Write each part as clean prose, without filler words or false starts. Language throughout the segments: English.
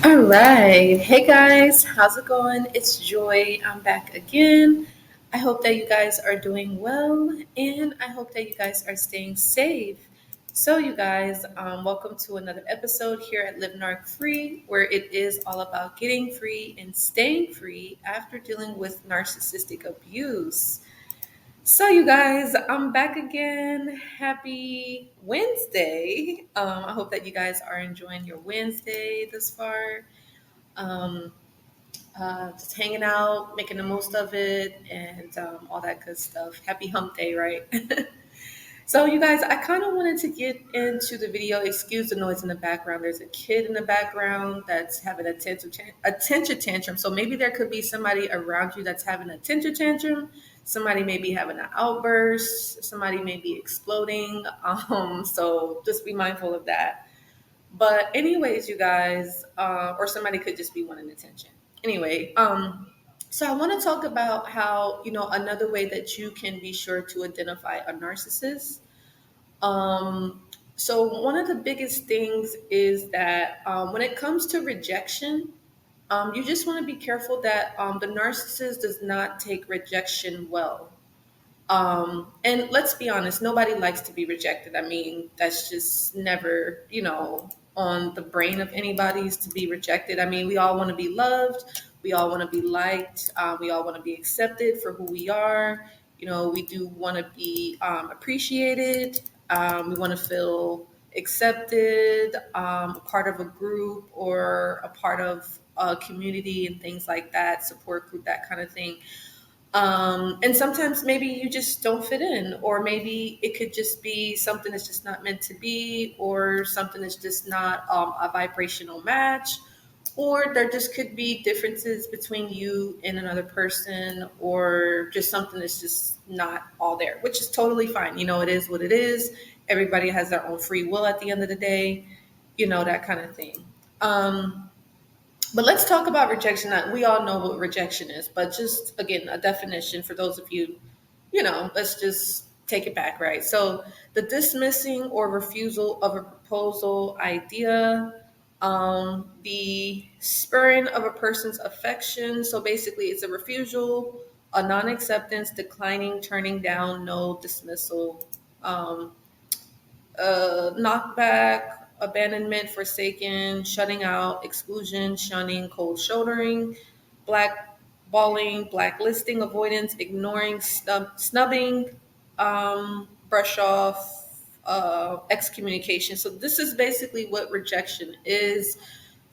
All right. Hey guys, how's it going? It's Joy. I'm back again. I hope that you guys are doing well and I hope that you guys are staying safe. So, you guys, welcome to another episode here at Live Narc Free, where it is all about getting free and staying free after dealing with narcissistic abuse. So, you guys, I'm back again. Happy Wednesday. I hope that you guys are enjoying your Wednesday thus far. Um, just hanging out, making the most of it, and all that good stuff. Happy hump day, right? So, you guys, I kind of wanted to get into the video. Excuse the noise in the background. There's a kid in the background that's having a temper tantrum. So maybe there could be somebody around you that's having a temper tantrum. Somebody may be having an outburst. Somebody may be exploding. So just be mindful of that. But anyways, you guys, or somebody could just be wanting attention. Anyway, so I want to talk about how, another way that you can be sure to identify a narcissist. Um, so one of the biggest things is that when it comes to rejection, you just want to be careful that the narcissist does not take rejection well. And let's be honest, nobody likes to be rejected. I mean, that's just never, on the brain of anybody's to be rejected. I mean, we all want to be loved. We all want to be liked. We all want to be accepted for who we are. We do want to be appreciated. We want to feel accepted, a part of a group or a part of a community and things like that, support group, that kind of thing. And sometimes maybe you just don't fit in, or maybe it could just be something that's just not meant to be, or something that's just not a vibrational match, or there just could be differences between you and another person, or just something that's just not all there, which is totally fine. It is what it is. Everybody has their own free will at the end of the day, that kind of thing. But let's talk about rejection. We all know what rejection is, but just again, a definition for those of you, let's just take it back, right? So, the dismissing or refusal of a proposal, idea, the spurring of a person's affection. So, basically, it's a refusal, a non acceptance, declining, turning down, no, dismissal, um, knockback, abandonment, forsaken, shutting out, exclusion, shunning, cold shouldering, blackballing, blacklisting, avoidance, ignoring, snubbing, brush off, excommunication. So this is basically what rejection is.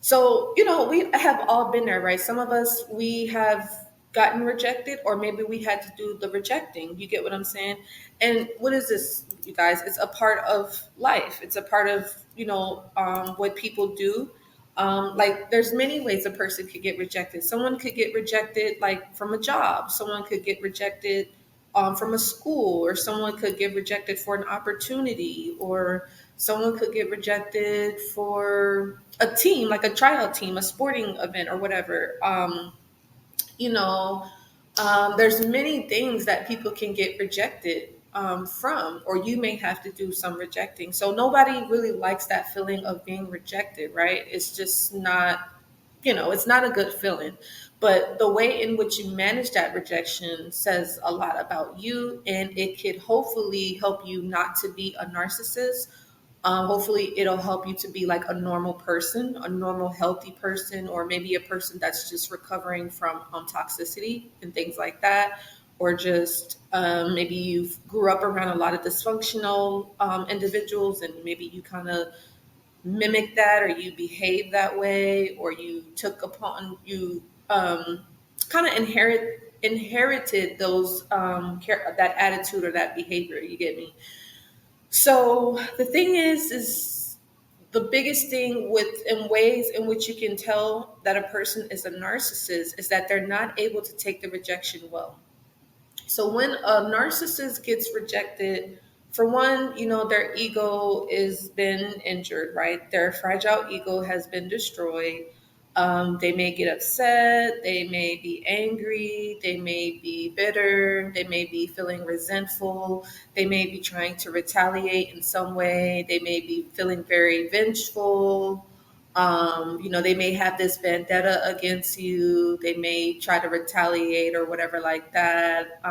So, we have all been there, right? Some of us, we have gotten rejected, or maybe we had to do the rejecting. You get what I'm saying? And what is this, you guys? It's a part of life. It's a part of, what people do. Like, there's many ways a person could get rejected. Someone could get rejected, like, from a job. Someone could get rejected from a school, or someone could get rejected for an opportunity, or someone could get rejected for a team, like a tryout team, a sporting event, or whatever. You know, there's many things that people can get rejected from, or you may have to do some rejecting. So nobody really likes that feeling of being rejected, right? It's just not, it's not a good feeling. But the way in which you manage that rejection says a lot about you, and it could hopefully help you not to be a narcissist. Hopefully, it'll help you to be like a normal person, a normal, healthy person, or maybe a person that's just recovering from toxicity and things like that, or just maybe you grew up around a lot of dysfunctional individuals, and maybe you kind of mimic that, or you behave that way, or you took upon you kind of inherited those that attitude or that behavior. You get me? So the thing is the biggest thing with in ways in which you can tell that a person is a narcissist is that they're not able to take the rejection well. So when a narcissist gets rejected, for one, their ego is been injured, right? Their fragile ego has been destroyed. They may get upset, they may be angry, they may be bitter, they may be feeling resentful, they may be trying to retaliate in some way, they may be feeling very vengeful. They may have this vendetta against you. They may try to retaliate or whatever like that.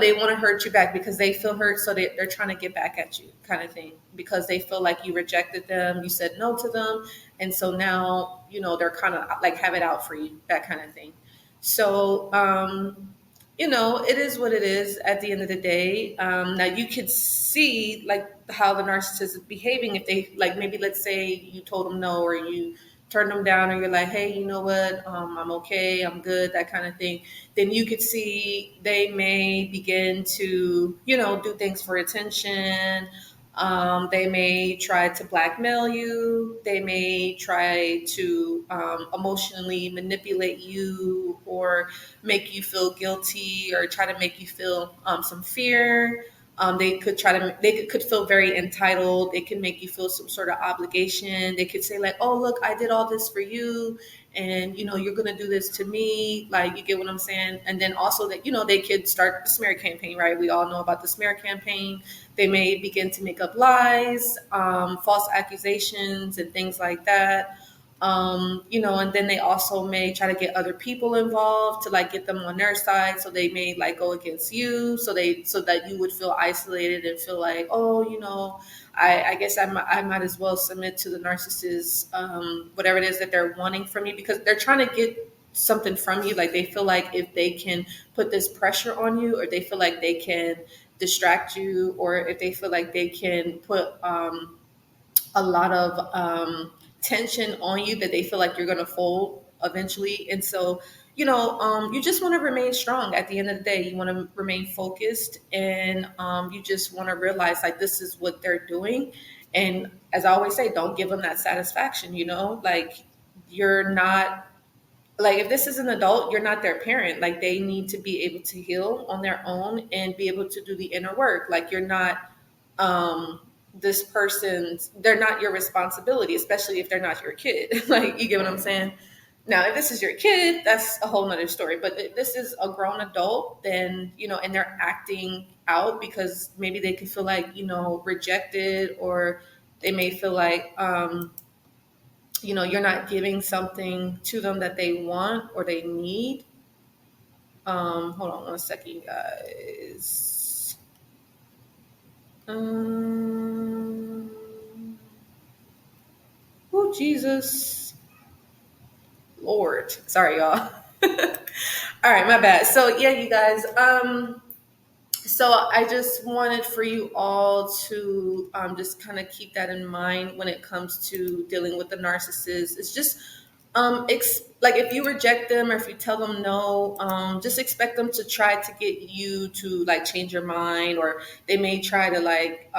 They want to hurt you back because they feel hurt, so they're trying to get back at you, kind of thing, because they feel like you rejected them, you said no to them, and so now they're kind of like have it out for you, that kind of thing. So it is what it is at the end of the day. Now you could see like how the narcissist is behaving if they like maybe let's say you told them no or you turned them down or you're like, hey, you know what, I'm okay, I'm good, that kind of thing. Then you could see they may begin to do things for attention. They may try to blackmail you. They may try to emotionally manipulate you or make you feel guilty or try to make you feel some fear. They could feel very entitled. They can make you feel some sort of obligation. They could say like, oh, look, I did all this for you. And, you're going to do this to me. Like, you get what I'm saying? And then also that, they could start the smear campaign, right? We all know about the smear campaign. They may begin to make up lies, false accusations and things like that. And then they also may try to get other people involved to like get them on their side. So they may like go against you, so that you would feel isolated and feel like, oh, I guess I might as well submit to the narcissist, whatever it is that they're wanting from you, because they're trying to get something from you. Like they feel like if they can put this pressure on you, or they feel like they can distract you, or if they feel like they can put a lot of tension on you, that they feel like you're going to fold eventually. And so, you just want to remain strong at the end of the day. You want to remain focused, and you just want to realize like this is what they're doing. And as I always say, don't give them that satisfaction, like you're not, like if this is an adult, you're not their parent. Like they need to be able to heal on their own and be able to do the inner work. Like you're not this person's, they're not your responsibility, especially if they're not your kid. Like you get what I'm saying? Now, if this is your kid, that's a whole nother story. But if this is a grown adult, then, and they're acting out because maybe they could feel like, rejected, or they may feel like, you're not giving something to them that they want or they need. Hold on one second, you guys. Oh, Jesus. Lord. Sorry, y'all. All right, my bad. So, yeah, you guys. So I just wanted for you all to just kind of keep that in mind when it comes to dealing with the narcissist. It's just like if you reject them or if you tell them no, just expect them to try to get you to like change your mind, or they may try to like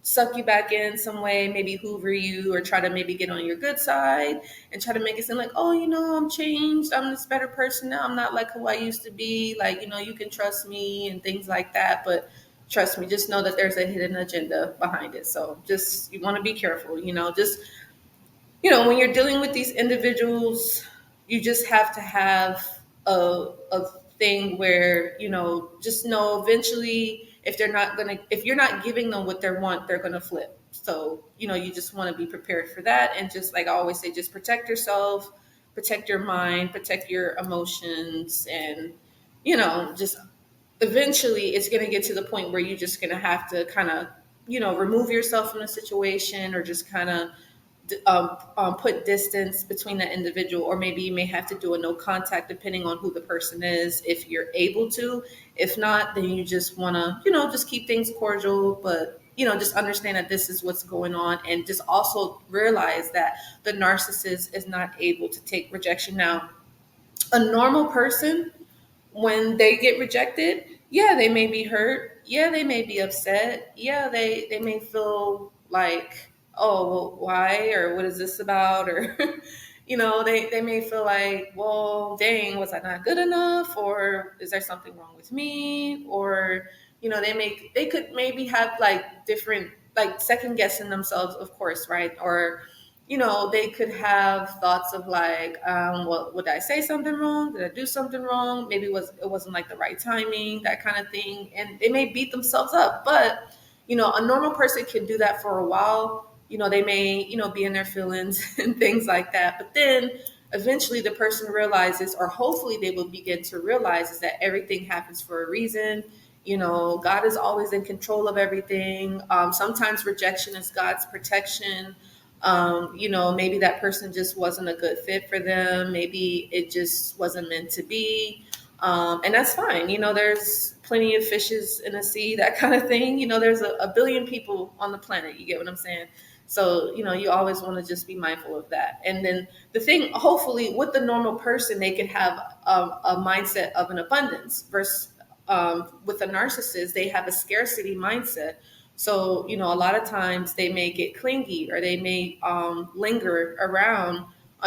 suck you back in some way, maybe hoover you, or try to maybe get on your good side and try to make it seem like, oh, I'm changed, I'm this better person now, I'm not like who I used to be, like, you can trust me and things like that. But trust me, just know that there's a hidden agenda behind it. So just, you want to be careful, just, when you're dealing with these individuals, you just have to have a thing where, just know eventually if you're not giving them what they want, they're going to flip. So, you just want to be prepared for that. And just like I always say, just protect yourself, protect your mind, protect your emotions. And, just eventually it's going to get to the point where you're just going to have to kind of, remove yourself from the situation, or just kind of put distance between that individual, or maybe you may have to do a no contact depending on who the person is, if you're able to. If not, then you just want to, just keep things cordial, but just understand that this is what's going on, and just also realize that the narcissist is not able to take rejection. Now, a normal person, when they get rejected, yeah, they may be hurt. Yeah, they may be upset. Yeah, they may feel like, oh, well, why? Or what is this about? Or, they may feel like, well, dang, was I not good enough? Or is there something wrong with me? Or, they could maybe have like different, like second guessing themselves, of course, right? Or, they could have thoughts of like, well, would I say something wrong? Did I do something wrong? Maybe it wasn't like the right timing, that kind of thing. And they may beat themselves up. But, a normal person can do that for a while. they may, be in their feelings and things like that. But then eventually the person realizes, or hopefully they will begin to realize, is that everything happens for a reason. God is always in control of everything. Sometimes rejection is God's protection. Maybe that person just wasn't a good fit for them. Maybe it just wasn't meant to be. And that's fine. There's plenty of fishes in the sea, that kind of thing. There's a billion people on the planet. You get what I'm saying? So, you always want to just be mindful of that. And then the thing, hopefully, with the normal person, they can have a mindset of an abundance versus with a narcissist, they have a scarcity mindset. So, a lot of times they may get clingy, or they may linger around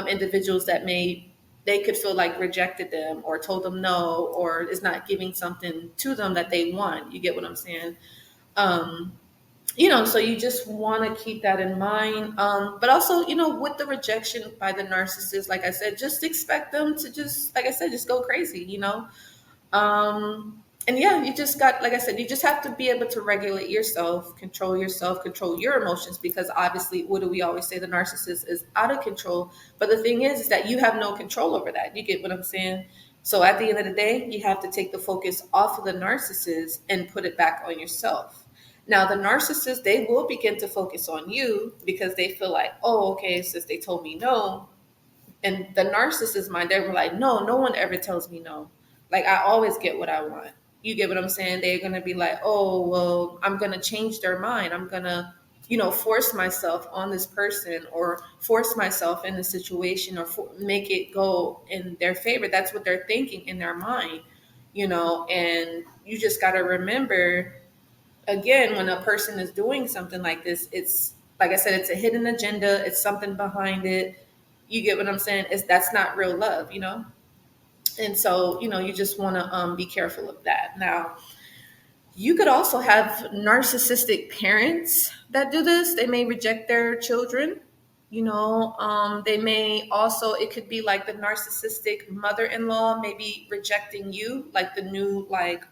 individuals that they could feel like rejected them or told them no, or is not giving something to them that they want. You get what I'm saying? Um, so you just want to keep that in mind. But also, with the rejection by the narcissist, like I said, just expect them to just, like I said, just go crazy. And yeah, you just got, like I said, you just have to be able to regulate yourself, control your emotions, because obviously, what do we always say? The narcissist is out of control. But the thing is that you have no control over that. You get what I'm saying? So at the end of the day, you have to take the focus off of the narcissist and put it back on yourself. Now, the narcissist, they will begin to focus on you because they feel like, oh, okay, since they told me no, and the narcissist mind, they were like, no, no one ever tells me no. Like, I always get what I want. You get what I'm saying? They're going to be like, oh, well, I'm going to change their mind. I'm going to, force myself on this person, or force myself in the situation, or make it go in their favor. That's what they're thinking in their mind, and you just got to remember, again, when a person is doing something like this, it's, like I said, it's a hidden agenda. It's something behind it. You get what I'm saying? That's not real love. And so, you just want to be careful of that. Now, you could also have narcissistic parents that do this. They may reject their children. They may also, it could be like the narcissistic mother-in-law maybe rejecting you, like the new, like,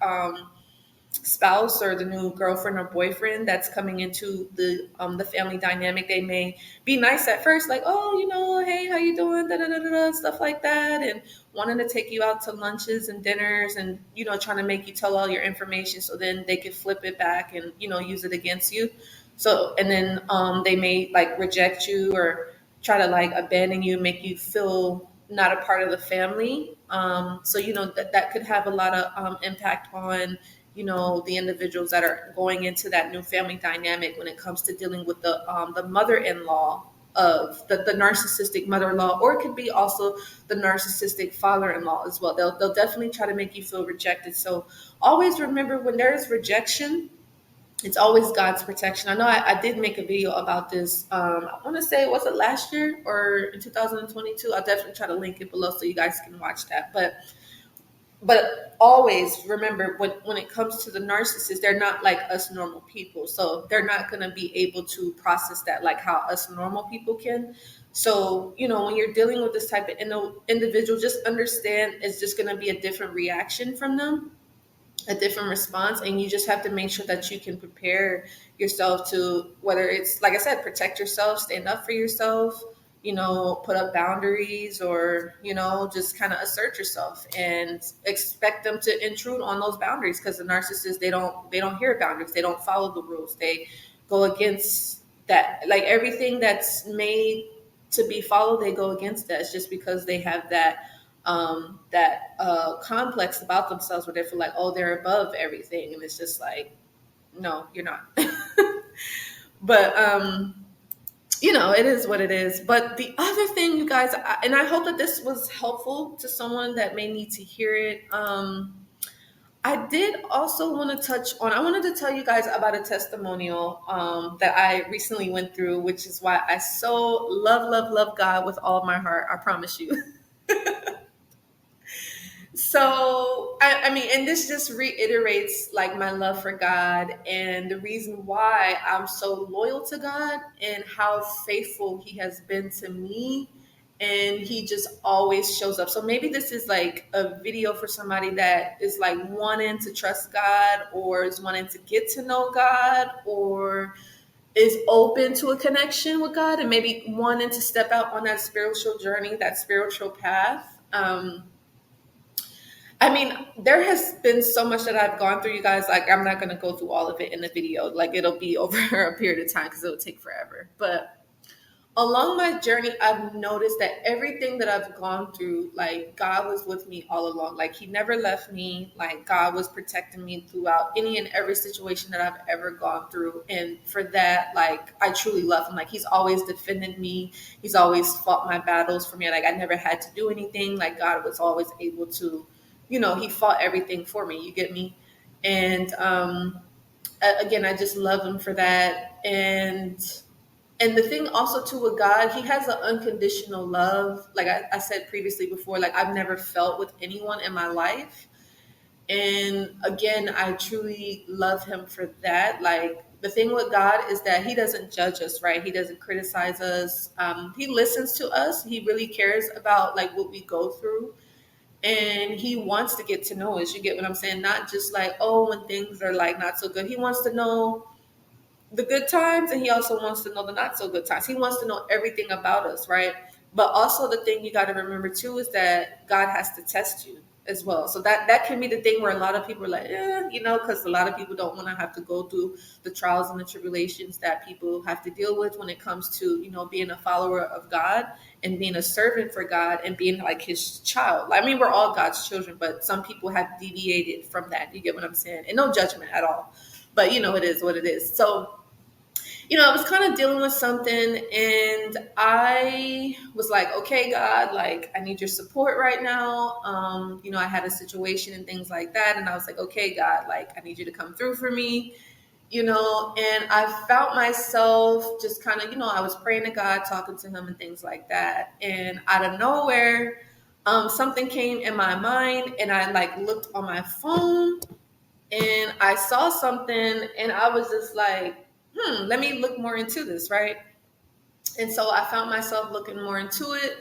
spouse, or the new girlfriend or boyfriend that's coming into the family dynamic. They may be nice at first, like, oh, hey, how you doing, da, da, da, da, da, stuff like that, and wanting to take you out to lunches and dinners, and trying to make you tell all your information, so then they could flip it back and use it against you. So, and then they may like reject you, or try to like abandon you, make you feel not a part of the family. So that could have a lot of impact on the individuals that are going into that new family dynamic when it comes to dealing with the mother-in-law of the narcissistic mother-in-law, or it could be also the narcissistic father-in-law as well. They'll definitely try to make you feel rejected. So always remember, when there is rejection, it's always God's protection. I know I did make a video about this. I want to say, was it last year or in 2022? I'll definitely try to link it below so you guys can watch that. But always remember, when it comes to the narcissist, they're not like us normal people. So they're not going to be able to process that like how us normal people can. So, when you're dealing with this type of individual, just understand it's just going to be a different reaction from them, a different response. And you just have to make sure that you can prepare yourself to, whether it's, like I said, protect yourself, stand up for yourself, put up boundaries, or, just kind of assert yourself and expect them to intrude on those boundaries. Because the narcissists, they don't hear boundaries. They don't follow the rules. They go against that. Like everything that's made to be followed, they go against that. It's just because they have that complex about themselves, where they feel like, oh, they're above everything. And it's just like, no, you're not. But, it is what it is. But the other thing, you guys, and I hope that this was helpful to someone that may need to hear it. I did also want to I wanted to tell you guys about a testimonial that I recently went through, which is why I so love God with all of my heart. I promise you. So, I mean, and this just reiterates like my love for God, and the reason why I'm so loyal to God, and how faithful He has been to me. And He just always shows up. So maybe this is like a video for somebody that is like wanting to trust God, or is wanting to get to know God, or is open to a connection with God and maybe wanting to step out on that spiritual journey, that spiritual path. I mean, there has been so much that I've gone through, you guys. Like, I'm not going to go through all of it in the video. Like, it'll be over a period of time because it'll take forever. But along my journey, I've noticed that everything that I've gone through, like God was with me all along. Like He never left me. Like God was protecting me throughout any and every situation that I've ever gone through. And for that, like I truly love Him. Like He's always defended me. He's always fought my battles for me. Like I never had to do anything. Like God was always able to, He fought everything for me. You get me? And again, I just love Him for that. And the thing also too with God, He has an unconditional love. Like I said previously before, like I've never felt with anyone in my life. And again, I truly love Him for that. Like the thing with God is that He doesn't judge us, right? He doesn't criticize us. He listens to us. He really cares about like what we go through. And He wants to get to know us. You get what I'm saying? Not just like, oh, when things are like not so good. He wants to know the good times, and He also wants to know the not so good times. He wants to know everything about us, right? But also the thing you got to remember too is that God has to test you as well. So that can be the thing where a lot of people are like, because a lot of people don't want to have to go through the trials and the tribulations that people have to deal with when it comes to being a follower of God and being a servant for God and being like His child. I mean, we're all God's children, but some people have deviated from that. You get what I'm saying? And no judgment at all. But it is what it is. So I was kind of dealing with something and I was like, okay, God, like, I need your support right now. I had a situation and things like that. And I was like, okay, God, like, I need you to come through for me, and I found myself just kind of, I was praying to God, talking to Him and things like that. And out of nowhere, something came in my mind and I like looked on my phone and I saw something and I was just like, let me look more into this, right? And so I found myself looking more into it.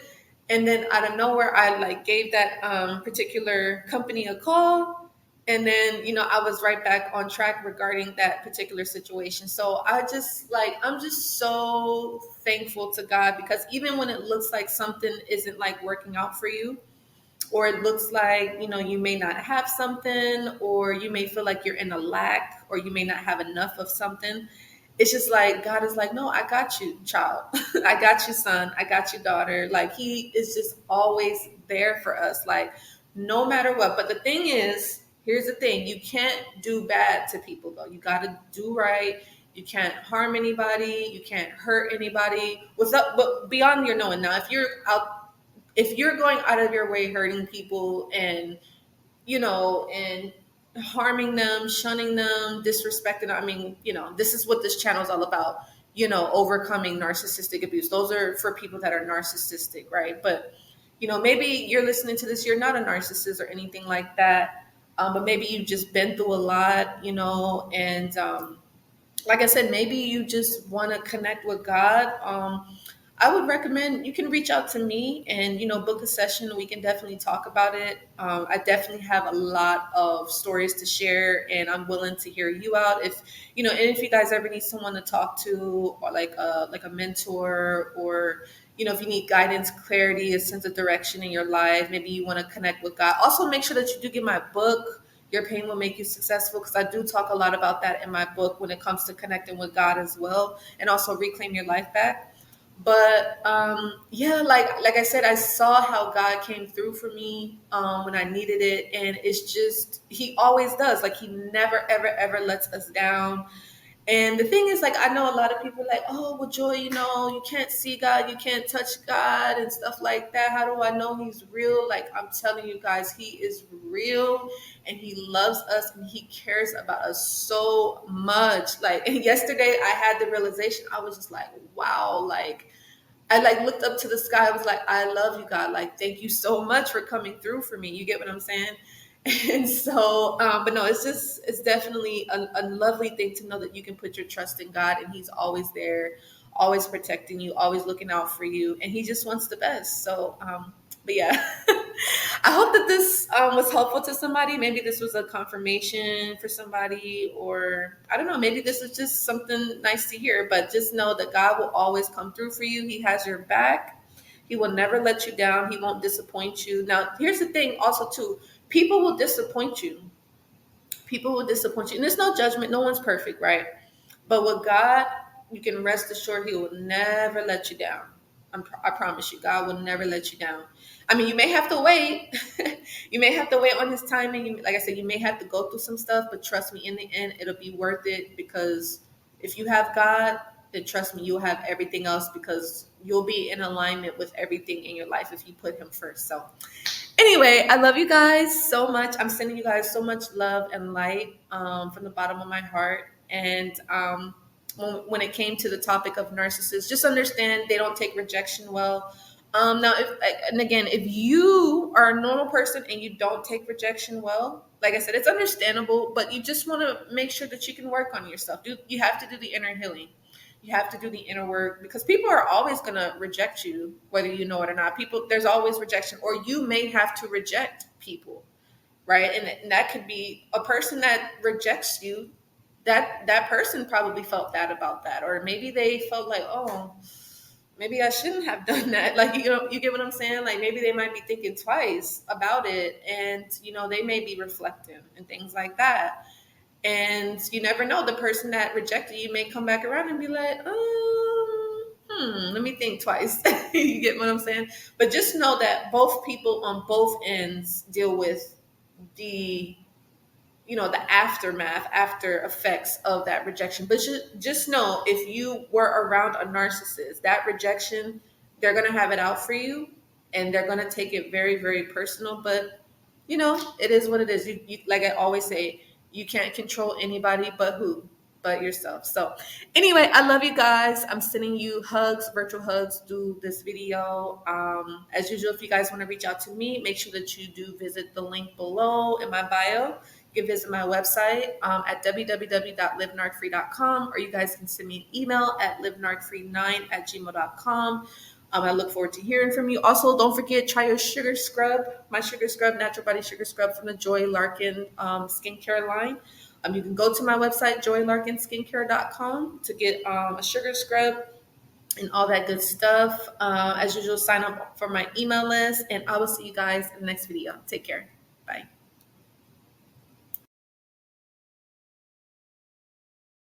And then out of nowhere, I like gave that particular company a call. And then, I was right back on track regarding that particular situation. So I'm just so thankful to God because even when it looks like something isn't like working out for you, or it looks like you may not have something, or you may feel like you're in a lack, or you may not have enough of something. It's just like God is like, no, I got you, child. I got you, son. I got you, daughter. Like He is just always there for us, like no matter what. But the thing is, here's the thing: you can't do bad to people, though. You got to do right. You can't harm anybody. You can't hurt anybody without, but beyond your knowing. Now, if you're going out of your way hurting people and and harming them, shunning them, disrespecting them, I mean, this is what this channel is all about, overcoming narcissistic abuse. Those are for people that are narcissistic, right? But maybe you're listening to this, you're not a narcissist or anything like that, but maybe you've just been through a lot, and like I said, maybe you just want to connect with God. I would recommend you can reach out to me and book a session. We can definitely talk about it. I definitely have a lot of stories to share, and I'm willing to hear you out. If and if you guys ever need someone to talk to, or like a mentor, or if you need guidance, clarity, a sense of direction in your life, maybe you want to connect with God. Also, make sure that you do get my book. Your pain will make you successful, because I do talk a lot about that in my book when it comes to connecting with God as well, and also reclaim your life back. But yeah, like I said, I saw how God came through for me when I needed it, and it's just He always does. Like He never, ever, ever lets us down. And the thing is, like, I know a lot of people are like, oh, well, Joy, you can't see God, you can't touch God and stuff like that. How do I know He's real? Like, I'm telling you guys, He is real, and He loves us, and He cares about us so much. Like, yesterday I had the realization, I was just like, wow, like, I like looked up to the sky. I was like, I love you, God. Like, thank you so much for coming through for me. You get what I'm saying? And so, but no, it's definitely a lovely thing to know that you can put your trust in God, and He's always there, always protecting you, always looking out for you. And He just wants the best. So, but yeah, I hope that this was helpful to somebody. Maybe this was a confirmation for somebody, or I don't know, maybe this is just something nice to hear. But just know that God will always come through for you. He has your back. He will never let you down. He won't disappoint you. Now, here's the thing also, too, people will disappoint you. People will disappoint you. And there's no judgment. No one's perfect, right? But with God, you can rest assured He will never let you down. I promise you, God will never let you down. I mean, you may have to wait. You may have to wait on His timing. Like I said, you may have to go through some stuff, but trust me, in the end, it'll be worth it, because if you have God, then trust me, you'll have everything else, because you'll be in alignment with everything in your life if you put Him first. So, anyway, I love you guys so much. I'm sending you guys so much love and light from the bottom of my heart. And when it came to the topic of narcissists, just understand they don't take rejection well. Now, and again, if you are a normal person and you don't take rejection well, like I said, it's understandable, but you just want to make sure that you can work on yourself. You have to do the inner healing. You have to do the inner work, because people are always going to reject you, whether you know it or not. There's always rejection, or you may have to reject people, right? And that could be a person that rejects you. That person probably felt bad about that, or maybe they felt like, oh, maybe I shouldn't have done that. Like, you get what I'm saying? Like, maybe they might be thinking twice about it, and they may be reflecting and things like that. And you never know, the person that rejected you may come back around and be like, let me think twice. You get what I'm saying? But just know that both people on both ends deal with the the aftermath, after effects of that rejection. But just know, if you were around a narcissist, that rejection, they're going to have it out for you, and they're going to take it very, very personal. But it is what it is. You like I always say, you can't control anybody, but who? But yourself. So anyway, I love you guys. I'm sending you hugs, virtual hugs through this video. As usual, if you guys want to reach out to me, make sure that you do visit the link below in my bio. You can visit my website at www.livenarcfree.com, or you guys can send me an email at livenarcfree9@gmail.com. I look forward to hearing from you. Also, don't forget, try your sugar scrub, my sugar scrub, natural body sugar scrub from the Joy Larkin skincare line. You can go to my website, joylarkinskincare.com, to get a sugar scrub and all that good stuff. As usual, sign up for my email list, and I will see you guys in the next video. Take care. Bye.